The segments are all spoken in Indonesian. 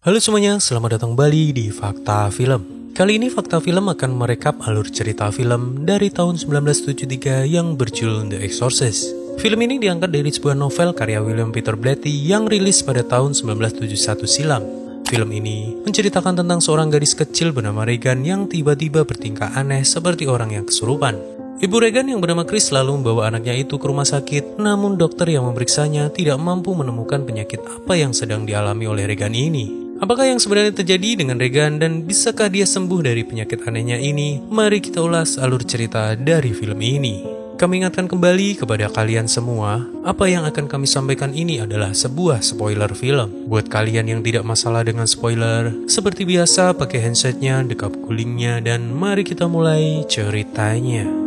Halo semuanya, selamat datang kembali di Fakta Film. Kali ini Fakta Film akan merekap alur cerita film dari tahun 1973 yang berjudul The Exorcist. Film ini diangkat dari sebuah novel karya William Peter Blatty yang rilis pada tahun 1971 silam. Film ini menceritakan tentang seorang gadis kecil bernama Regan yang tiba-tiba bertingkah aneh seperti orang yang kesurupan. Ibu Regan yang bernama Chris lalu membawa anaknya itu ke rumah sakit, namun dokter yang memeriksanya tidak mampu menemukan penyakit apa yang sedang dialami oleh Regan ini. Apakah yang sebenarnya terjadi dengan Regan dan bisakah dia sembuh dari penyakit anehnya ini? Mari kita ulas alur cerita dari film ini. Kami ingatkan kembali kepada kalian semua, apa yang akan kami sampaikan ini adalah sebuah spoiler film. Buat kalian yang tidak masalah dengan spoiler, seperti biasa pakai handsetnya, dekap gulingnya, dan mari kita mulai ceritanya.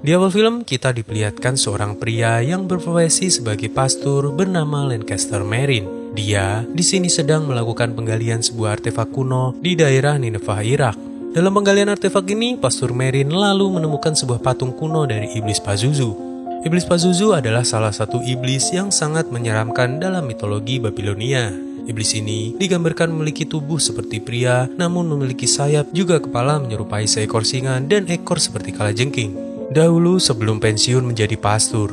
Di awal film, kita diperlihatkan seorang pria yang berprofesi sebagai pastor bernama Lancaster Marine. Dia di sini sedang melakukan penggalian sebuah artefak kuno di daerah Nineveh, Irak. Dalam penggalian artefak ini, Pastor Marine lalu menemukan sebuah patung kuno dari iblis Pazuzu. Iblis Pazuzu adalah salah satu iblis yang sangat menyeramkan dalam mitologi Babilonia. Iblis ini digambarkan memiliki tubuh seperti pria, namun memiliki sayap juga kepala menyerupai seekor singa dan ekor seperti kalajengking. Dahulu sebelum pensiun menjadi pastor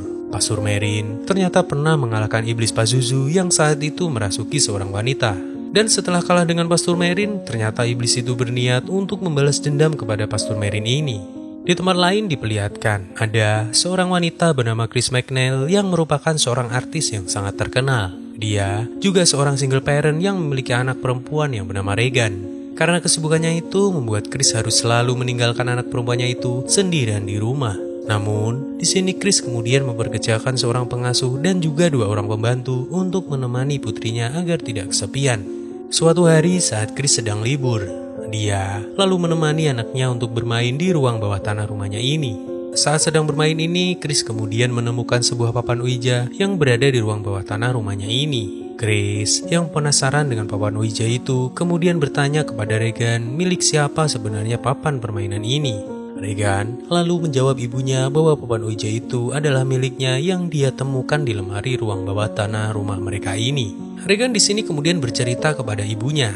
Marine ternyata pernah mengalahkan iblis Pazuzu yang saat itu merasuki seorang wanita. Dan setelah kalah dengan Pastor Marine, ternyata iblis itu berniat untuk membalas dendam kepada Pastor Marine ini. Di tempat lain diperlihatkan ada seorang wanita bernama Chris McNeil yang merupakan seorang artis yang sangat terkenal. Dia juga seorang single parent yang memiliki anak perempuan yang bernama Regan. Karena kesibukannya itu membuat Chris harus selalu meninggalkan anak perempuannya itu sendirian di rumah. Namun, di sini Chris kemudian memperkerjakan seorang pengasuh dan juga 2 orang pembantu untuk menemani putrinya agar tidak kesepian. Suatu hari saat Chris sedang libur, dia lalu menemani anaknya untuk bermain di ruang bawah tanah rumahnya ini. Saat sedang bermain ini, Chris kemudian menemukan sebuah papan Ouija yang berada di ruang bawah tanah rumahnya ini. Chris yang penasaran dengan papan Ouija itu kemudian bertanya kepada Regan milik siapa sebenarnya papan permainan ini. Regan lalu menjawab ibunya bahwa papan Ouija itu adalah miliknya yang dia temukan di lemari ruang bawah tanah rumah mereka ini. Regan di sini kemudian bercerita kepada ibunya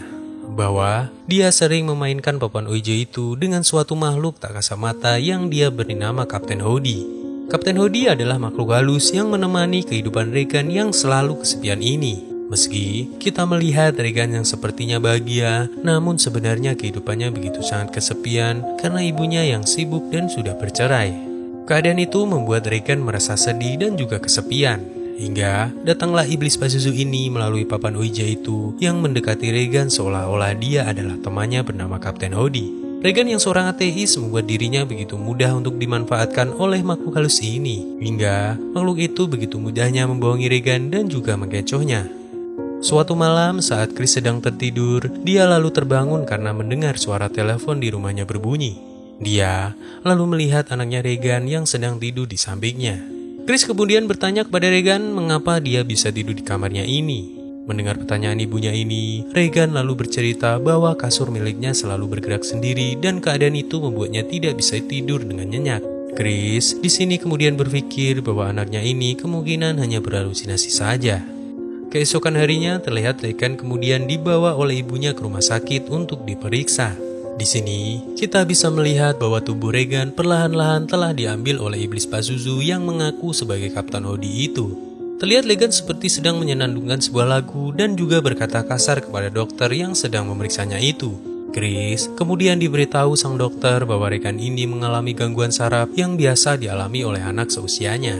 bahwa dia sering memainkan papan Ouija itu dengan suatu makhluk tak kasat mata yang dia beri nama Kapten Howdy. Kapten Howdy adalah makhluk halus yang menemani kehidupan Regan yang selalu kesepian ini. Meski kita melihat Regan yang sepertinya bahagia, namun sebenarnya kehidupannya begitu sangat kesepian karena ibunya yang sibuk dan sudah bercerai. Keadaan itu membuat Regan merasa sedih dan juga kesepian. Hingga datanglah iblis Pazuzu ini melalui papan Ouija itu yang mendekati Regan seolah-olah dia adalah temannya bernama Kapten Howdy. Regan yang seorang ateis membuat dirinya begitu mudah untuk dimanfaatkan oleh makhluk halus ini, hingga makhluk itu begitu mudahnya membohongi Regan dan juga mengecohnya. Suatu malam saat Chris sedang tertidur, dia lalu terbangun karena mendengar suara telepon di rumahnya berbunyi. Dia lalu melihat anaknya Regan yang sedang tidur di sampingnya. Chris kemudian bertanya kepada Regan mengapa dia bisa tidur di kamarnya ini. Mendengar pertanyaan ibunya ini, Regan lalu bercerita bahwa kasur miliknya selalu bergerak sendiri dan keadaan itu membuatnya tidak bisa tidur dengan nyenyak. Chris di sini kemudian berpikir bahwa anaknya ini kemungkinan hanya berhalusinasi saja. Keesokan harinya terlihat Regan kemudian dibawa oleh ibunya ke rumah sakit untuk diperiksa. Di sini kita bisa melihat bahwa tubuh Regan perlahan-lahan telah diambil oleh iblis Pazuzu yang mengaku sebagai Kapten Howdy itu. Terlihat Regan seperti sedang menyenandungkan sebuah lagu dan juga berkata kasar kepada dokter yang sedang memeriksanya itu. Chris kemudian diberitahu sang dokter bahwa Regan ini mengalami gangguan saraf yang biasa dialami oleh anak seusianya.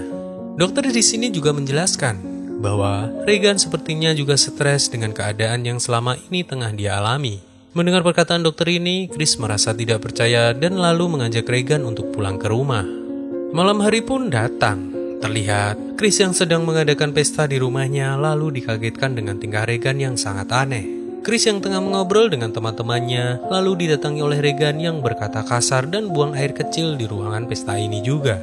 Dokter di sini juga menjelaskan bahwa Regan sepertinya juga stres dengan keadaan yang selama ini tengah dia alami. Mendengar perkataan dokter ini, Chris merasa tidak percaya dan lalu mengajak Regan untuk pulang ke rumah. Malam hari pun datang. Terlihat, Chris yang sedang mengadakan pesta di rumahnya lalu dikagetkan dengan tingkah Regan yang sangat aneh. Chris yang tengah mengobrol dengan teman-temannya lalu didatangi oleh Regan yang berkata kasar dan buang air kecil di ruangan pesta ini juga.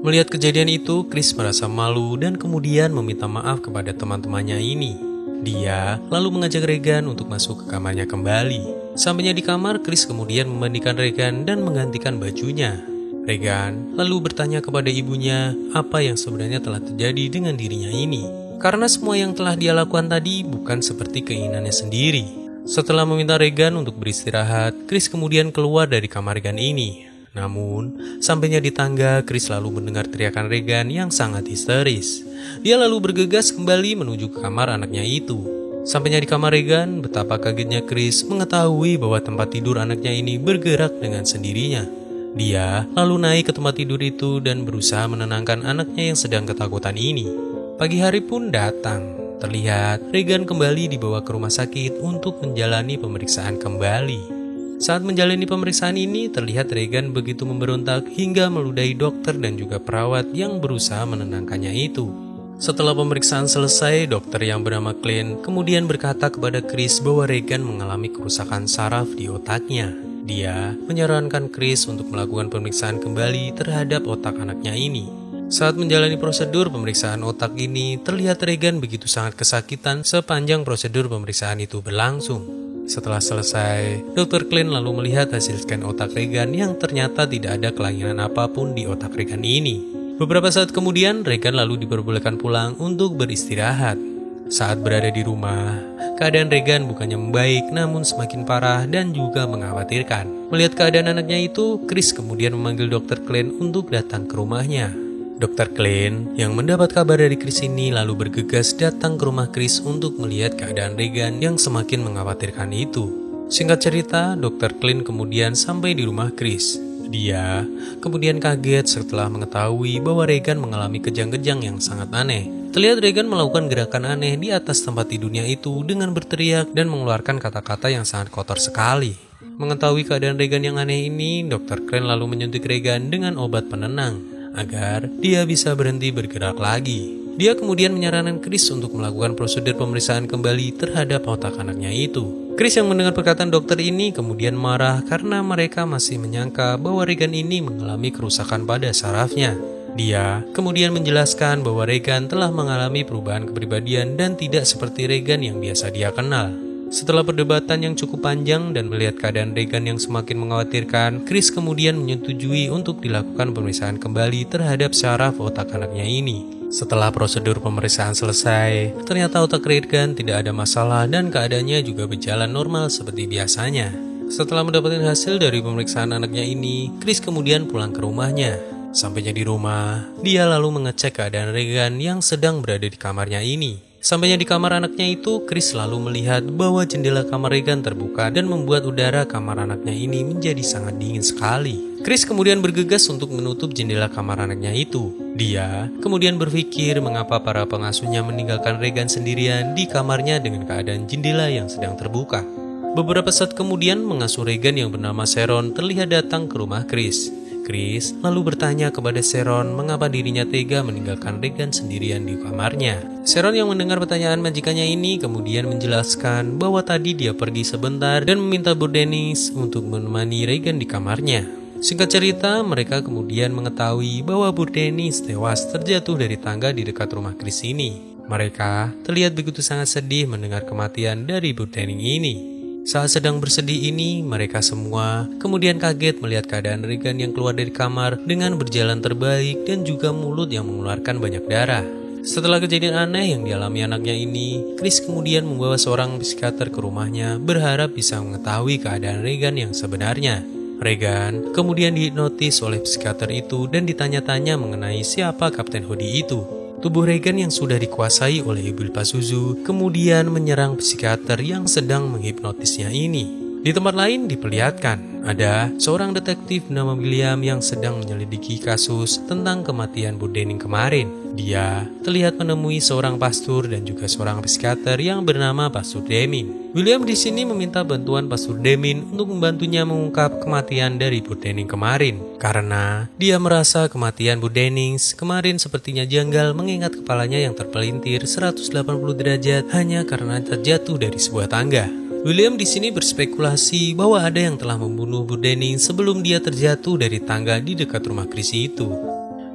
Melihat kejadian itu, Chris merasa malu dan kemudian meminta maaf kepada teman-temannya ini. Dia lalu mengajak Regan untuk masuk ke kamarnya kembali. Sampainya di kamar, Chris kemudian memandikan Regan dan menggantikan bajunya. Regan lalu bertanya kepada ibunya apa yang sebenarnya telah terjadi dengan dirinya ini. karena semua yang telah dia lakukan tadi bukan seperti keinginannya sendiri. Setelah meminta Regan untuk beristirahat, Chris kemudian keluar dari kamar Regan ini. Namun, sampainya di tangga, Chris lalu mendengar teriakan Regan yang sangat histeris. Dia lalu bergegas kembali menuju ke kamar anaknya itu. Sampainya di kamar Regan, betapa kagetnya Chris mengetahui bahwa tempat tidur anaknya ini bergerak dengan sendirinya. Dia lalu naik ke tempat tidur itu dan berusaha menenangkan anaknya yang sedang ketakutan ini. Pagi hari pun datang. Terlihat Regan kembali dibawa ke rumah sakit untuk menjalani pemeriksaan kembali. Saat menjalani pemeriksaan ini, terlihat Regan begitu memberontak hingga meludahi dokter dan juga perawat yang berusaha menenangkannya itu. Setelah pemeriksaan selesai, dokter yang bernama Clint kemudian berkata kepada Chris bahwa Regan mengalami kerusakan saraf di otaknya. Dia menyarankan Chris untuk melakukan pemeriksaan kembali terhadap otak anaknya ini. Saat menjalani prosedur pemeriksaan otak ini, terlihat Regan begitu sangat kesakitan sepanjang prosedur pemeriksaan itu berlangsung. Setelah selesai, Dr. Clint lalu melihat hasil scan otak Regan yang ternyata tidak ada kelainan apapun di otak Regan ini. Beberapa saat kemudian, Regan lalu diperbolehkan pulang untuk beristirahat. Saat berada di rumah, keadaan Regan bukannya membaik namun semakin parah dan juga mengkhawatirkan. Melihat keadaan anaknya itu, Chris kemudian memanggil Dr. Clint untuk datang ke rumahnya. Dr. Clint yang mendapat kabar dari Chris ini lalu bergegas datang ke rumah Chris untuk melihat keadaan Regan yang semakin mengkhawatirkan itu. Singkat cerita, Dr. Clint kemudian sampai di rumah Chris. Dia kemudian kaget setelah mengetahui bahwa Regan mengalami kejang-kejang yang sangat aneh. Terlihat Regan melakukan gerakan aneh di atas tempat tidurnya itu dengan berteriak dan mengeluarkan kata-kata yang sangat kotor sekali. Mengetahui keadaan Regan yang aneh ini, Dr. Clint lalu menyuntik Regan dengan obat penenang agar dia bisa berhenti bergerak lagi. Dia kemudian menyarankan Chris untuk melakukan prosedur pemeriksaan kembali terhadap otak anaknya itu. Chris yang mendengar perkataan dokter ini kemudian marah karena mereka masih menyangka bahwa Regan ini mengalami kerusakan pada sarafnya. Dia kemudian menjelaskan bahwa Regan telah mengalami perubahan kepribadian dan tidak seperti Regan yang biasa dia kenal. Setelah perdebatan yang cukup panjang dan melihat keadaan Regan yang semakin mengkhawatirkan, Chris kemudian menyetujui untuk dilakukan pemeriksaan kembali terhadap saraf otak anaknya ini. Setelah prosedur pemeriksaan selesai, ternyata otak Regan tidak ada masalah dan keadaannya juga berjalan normal seperti biasanya. Setelah mendapatkan hasil dari pemeriksaan anaknya ini, Chris kemudian pulang ke rumahnya. Sampainya di rumah, dia lalu mengecek keadaan Regan yang sedang berada di kamarnya ini. Sampainya di kamar anaknya itu, Chris lalu melihat bahwa jendela kamar Regan terbuka dan membuat udara kamar anaknya ini menjadi sangat dingin sekali. Chris kemudian bergegas untuk menutup jendela kamar anaknya itu. Dia kemudian berpikir mengapa para pengasuhnya meninggalkan Regan sendirian di kamarnya dengan keadaan jendela yang sedang terbuka. Beberapa saat kemudian, pengasuh Regan yang bernama Sharon terlihat datang ke rumah Chris. Chris lalu bertanya kepada Sharon mengapa dirinya tega meninggalkan Regan sendirian di kamarnya. Sharon yang mendengar pertanyaan majikannya ini kemudian menjelaskan bahwa tadi dia pergi sebentar dan meminta Bu Dennis untuk menemani Regan di kamarnya. Singkat cerita, mereka kemudian mengetahui bahwa Bu Dennis tewas terjatuh dari tangga di dekat rumah Chris ini. Mereka terlihat begitu sangat sedih mendengar kematian dari Bu Dennis ini. Saat sedang bersedih ini, mereka semua kemudian kaget melihat keadaan Regan yang keluar dari kamar dengan berjalan terbaik dan juga mulut yang mengeluarkan banyak darah. Setelah kejadian aneh yang dialami anaknya ini, Chris kemudian membawa seorang psikiater ke rumahnya berharap bisa mengetahui keadaan Regan yang sebenarnya. Regan kemudian dihipnotis oleh psikiater itu dan ditanya-tanya mengenai siapa Kapten Hodi itu. Tubuh Regan yang sudah dikuasai oleh Ibu Pazuzu kemudian menyerang psikiater yang sedang menghipnotisnya ini. Di tempat lain diperlihatkan ada seorang detektif bernama William yang sedang menyelidiki kasus tentang kematian Bu Denning kemarin. Dia terlihat menemui seorang pastor dan juga seorang psikiater yang bernama Pastor Demin. William di sini meminta bantuan Pastor Demin untuk membantunya mengungkap kematian dari Bu Denning kemarin. Karena dia merasa kematian Bu Denning kemarin sepertinya janggal mengingat kepalanya yang terpelintir 180 derajat hanya karena terjatuh dari sebuah tangga. William di sini berspekulasi bahwa ada yang telah membunuh Bu Denning sebelum dia terjatuh dari tangga di dekat rumah Chris itu.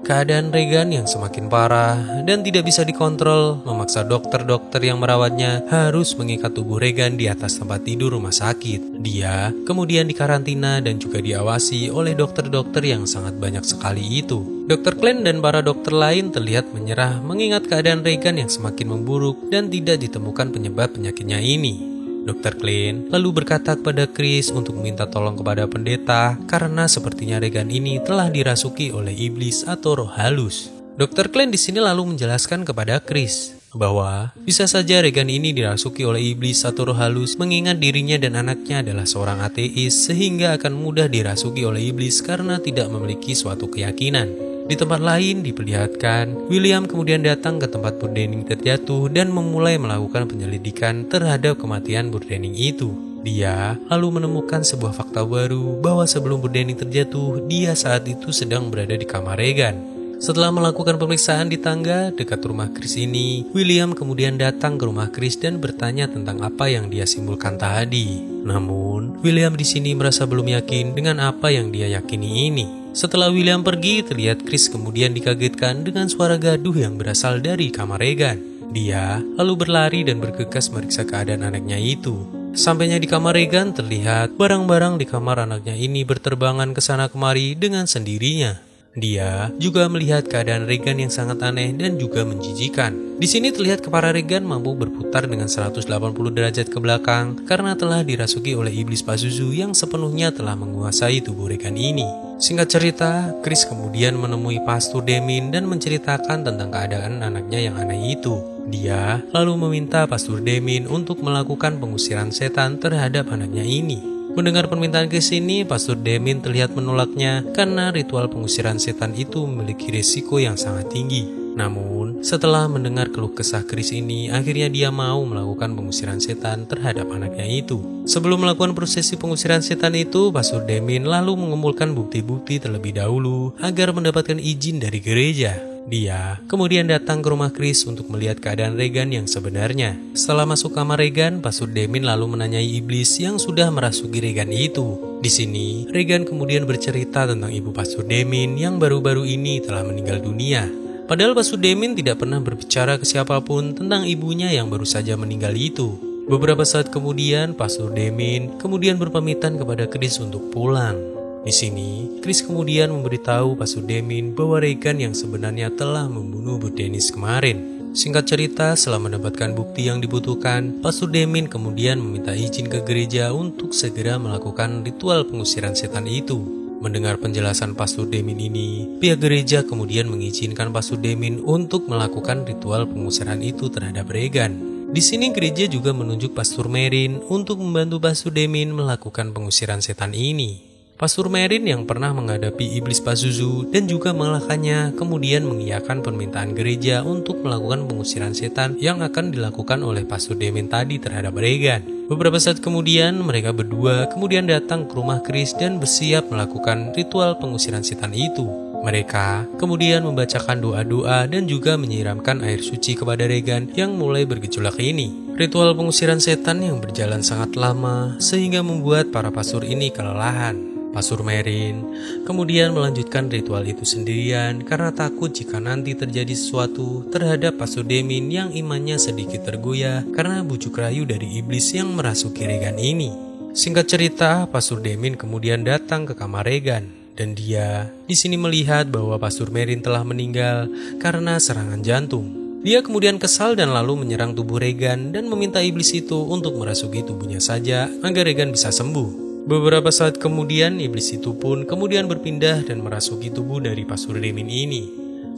keadaan Regan yang semakin parah dan tidak bisa dikontrol memaksa dokter-dokter yang merawatnya harus mengikat tubuh Regan di atas tempat tidur rumah sakit. Dia kemudian dikarantina dan juga diawasi oleh dokter-dokter yang sangat banyak sekali itu. Dr. Klein dan para dokter lain terlihat menyerah mengingat keadaan Regan yang semakin memburuk dan tidak ditemukan penyebab penyakitnya ini. Dr. Klein lalu berkata kepada Chris untuk meminta tolong kepada pendeta karena sepertinya Regan ini telah dirasuki oleh iblis atau roh halus. Dr. Klein di sini lalu menjelaskan kepada Chris bahwa bisa saja Regan ini dirasuki oleh iblis atau roh halus mengingat dirinya dan anaknya adalah seorang ateis sehingga akan mudah dirasuki oleh iblis karena tidak memiliki suatu keyakinan. Di tempat lain diperlihatkan, William kemudian datang ke tempat Burdening terjatuh dan memulai melakukan penyelidikan terhadap kematian Burdening itu. Dia lalu menemukan sebuah fakta baru bahwa sebelum Burdening terjatuh, dia saat itu sedang berada di kamar Regan. Setelah melakukan pemeriksaan di tangga dekat rumah Chris ini, William kemudian datang ke rumah Chris dan bertanya tentang apa yang dia simpulkan tadi. Namun, William di sini merasa belum yakin dengan apa yang dia yakini ini. Setelah William pergi, terlihat Chris kemudian dikagetkan dengan suara gaduh yang berasal dari kamar Regan. Dia lalu berlari dan bergegas meriksa keadaan anaknya itu. Sampainya di kamar Regan, terlihat barang-barang di kamar anaknya ini berterbangan ke sana kemari dengan sendirinya. Dia juga melihat keadaan Regan yang sangat aneh dan juga menjijikan. Di sini terlihat kepala Regan mampu berputar dengan 180 derajat ke belakang karena telah dirasuki oleh iblis Pazuzu yang sepenuhnya telah menguasai tubuh Regan ini. Singkat cerita, Chris kemudian menemui Pastor Demin dan menceritakan tentang keadaan anaknya yang aneh itu. Dia lalu meminta Pastor Demin untuk melakukan pengusiran setan terhadap anaknya ini. Mendengar permintaan Chris ini, Pastor Demin terlihat menolaknya karena ritual pengusiran setan itu memiliki risiko yang sangat tinggi. Namun, setelah mendengar keluh kesah Chris ini, akhirnya dia mau melakukan pengusiran setan terhadap anaknya itu. Sebelum melakukan prosesi pengusiran setan itu, Pastor Demin lalu mengumpulkan bukti-bukti terlebih dahulu agar mendapatkan izin dari gereja. Dia kemudian datang ke rumah Chris untuk melihat keadaan Regan yang sebenarnya. Setelah masuk kamar Regan, Pastor Demin lalu menanyai iblis yang sudah merasuki Regan itu. Di sini, Regan kemudian bercerita tentang ibu Pastor Demin yang baru-baru ini telah meninggal dunia. Padahal Pastor Demin tidak pernah berbicara ke siapapun tentang ibunya yang baru saja meninggal itu. Beberapa saat kemudian, Pastor Demin kemudian berpamitan kepada Chris untuk pulang. Di sini, Chris kemudian memberitahu Pastor Demin bahwa Regan yang sebenarnya telah membunuh Bu Dennis kemarin. Singkat cerita, setelah mendapatkan bukti yang dibutuhkan, Pastor Demin kemudian meminta izin ke gereja untuk segera melakukan ritual pengusiran setan itu. Mendengar penjelasan Pastor Demin ini, pihak gereja kemudian mengizinkan Pastor Demin untuk melakukan ritual pengusiran itu terhadap Regan. Di sini gereja juga menunjuk Pastor Merin untuk membantu Pastor Demin melakukan pengusiran setan ini. Pastor Merin yang pernah menghadapi iblis Pazuzu dan juga mengalahkannya kemudian mengiyakan permintaan gereja untuk melakukan pengusiran setan yang akan dilakukan oleh Pastor Demin tadi terhadap Regan. Beberapa saat kemudian mereka berdua kemudian datang ke rumah Chris dan bersiap melakukan ritual pengusiran setan itu. Mereka kemudian membacakan doa-doa dan juga menyiramkan air suci kepada Regan yang mulai bergejolak ini. Ritual pengusiran setan yang berjalan sangat lama sehingga membuat para pastor ini kelelahan. Pastor Merin kemudian melanjutkan ritual itu sendirian karena takut jika nanti terjadi sesuatu terhadap Pastor Demin yang imannya sedikit tergoyah karena bujuk rayu dari iblis yang merasuki Regan ini. Singkat cerita, Pastor Demin kemudian datang ke kamar Regan dan dia di sini melihat bahwa Pastor Merin telah meninggal karena serangan jantung. Dia kemudian kesal dan lalu menyerang tubuh Regan dan meminta iblis itu untuk merasuki tubuhnya saja agar Regan bisa sembuh. Beberapa saat kemudian, iblis itu pun kemudian berpindah dan merasuki tubuh dari Pastor Demin ini.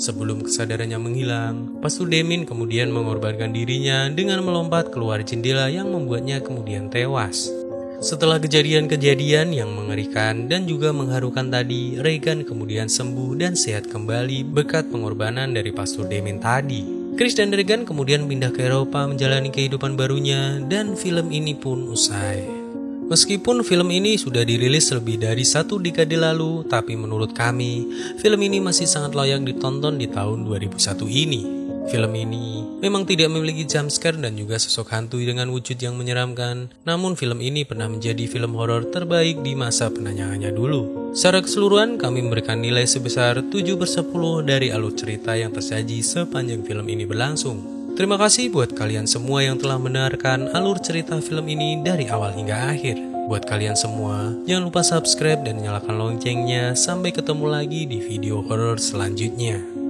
Sebelum kesadarannya menghilang, Pastor Demin kemudian mengorbankan dirinya dengan melompat keluar jendela yang membuatnya kemudian tewas. Setelah kejadian-kejadian yang mengerikan dan juga mengharukan tadi, Regan kemudian sembuh dan sehat kembali berkat pengorbanan dari Pastor Demin tadi. Chris dan Regan kemudian pindah ke Eropa menjalani kehidupan barunya dan film ini pun usai. Meskipun film ini sudah dirilis lebih dari 1 dekade lalu, tapi menurut kami, film ini masih sangat layak ditonton di tahun 2001 ini. Film ini memang tidak memiliki jumpscare dan juga sosok hantu dengan wujud yang menyeramkan, namun film ini pernah menjadi film horor terbaik di masa penayangannya dulu. Secara keseluruhan, kami memberikan nilai sebesar 7/10 dari alur cerita yang tersaji sepanjang film ini berlangsung. Terima kasih buat kalian semua yang telah mendengarkan alur cerita film ini dari awal hingga akhir. Buat kalian semua, jangan lupa subscribe dan nyalakan loncengnya. Sampai ketemu lagi di video horor selanjutnya.